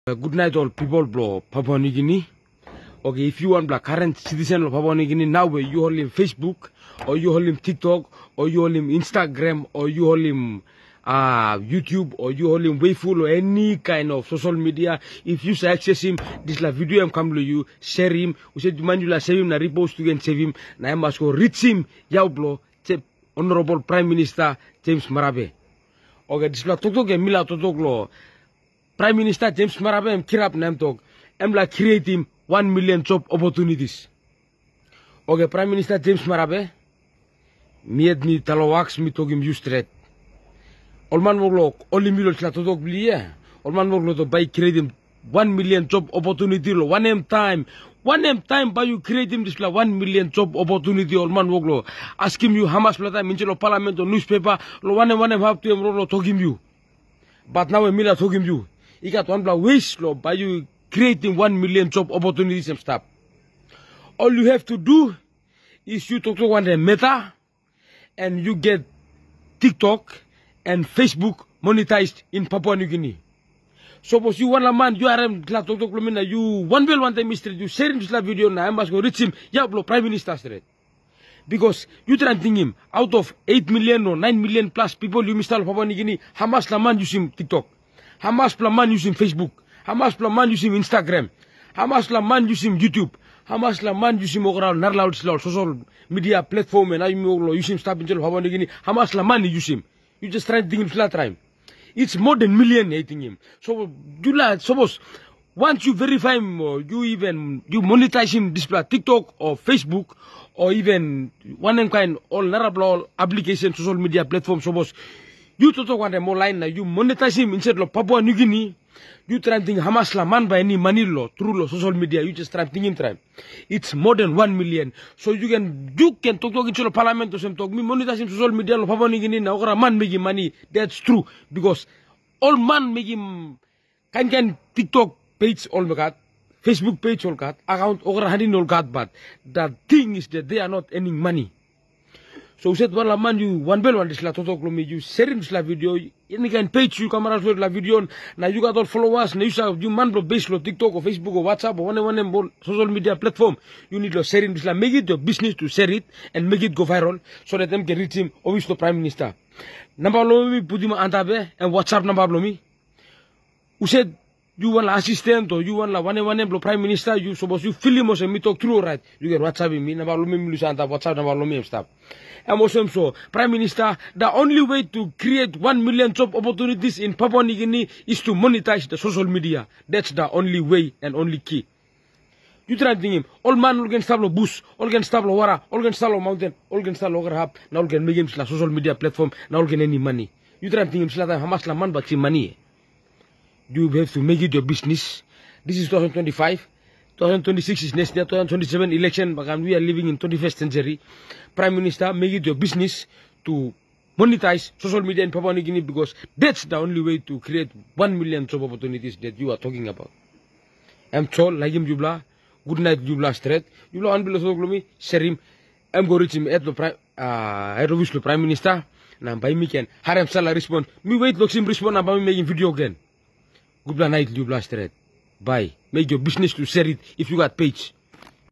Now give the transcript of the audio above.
Good night all people bro Papua New Guinea. Okay, if you want black current citizen of Papua New Guinea now, you hold him Facebook, or you hold him TikTok, or you hold him Instagram, or you hold him YouTube, or you hold him Wayful, or any kind of social media. If you say access him, this la video I'm come to you, share him. We said man you la save him, na repost to and save him. Na I must go reach him. Yaw bro, Honorable Prime Minister James Marape. Okay, this la TikTok and Mila TikTok lo. Prime Minister James Marape am kirap nam talk. Am la create him 1 million job opportunities. Okay, Prime Minister James Marape. Miet ni talawax mi togim you straight. Olman moglo only million la TikTok bliya. Olman moglo to by create him 1 million job opportunity lo. One time by you create him this la 1 million job opportunity. Olman moglo ask him you how much time in parliament or newspaper lo one have to him lo talk him you. But now a mila talk him you. He got one block waste law by you creating 1 million job opportunities and stuff. All you have to do is you talk to one Meta and you get TikTok and Facebook monetized in Papua New Guinea. Suppose you want a man, you are you one will want a mystery, you share this video now, I must go reach him, yeah, blow Prime Minister straight. Because you try to think him out of 8 million or 9 million plus people you install Papua New Guinea, how much la man using TikTok? How much la man using Facebook? How much la man using Instagram? How much la man using YouTube? How much la man using social media platform and I'm using stuff in Papua New Guinea? How much la man using? You just try to think him flat time. It's more than million hating him. So you like suppose once you verify him or you monetize him this TikTok or Facebook or even one kind all application social media platform suppose you to talk one more line now you monetize him instead of Papua New Guinea. You try to think how much la man by any money law through law social media. You just try to think him try. It's more than 1 million. So you can talk into the parliament or some talk me monetize him social media law Papua New Guinea now or a man making money. That's true because all man making kind TikTok page all got, Facebook page all got, account over handing all got, but the thing is that they are not earning money. So said well man you one bell one this la TikTok lo me you sharing this la video any kind page you cameras with la video now you got all followers now you man blo base lo TikTok or Facebook or WhatsApp or one social media platform you need to sharing this la make it your business to share it and make it go viral so that them can reach him always the Prime Minister. Number lo me put him antabe and WhatsApp number lo me. Who said you want an assistant or you want la one Prime Minister, you suppose you fill him or me talk through right. You get WhatsApp me, number lo me lusanta WhatsApp number lo me stuff. And also so Prime Minister, the only way to create 1 million job opportunities in Papua New Guinea is to monetize the social media. That's the only way and only key. You try to think him, all man all can start lo bus, all can start lo wara, all can start lo mountain, all can start lo hub, now all can make him la social media platform, now all can any money. You try to think him how much la man but money. You have to make it your business. This is 2025. 2026 is next year. 2027 election. But we are living in 21st century. Prime Minister, make it your business to monetize social media in Papua New Guinea because that's the only way to create 1 million job opportunities that you are talking about. I'm told, like him, Jubla. Good night, Jubla straight. Jubla unbelievable me. Share him. I'm going to reach him at the Prime Minister. Now by me can harem sala respond. Me wait, look him respond about me making video again. Good night, you blast straight. Bye. Make your business to share it if you got page.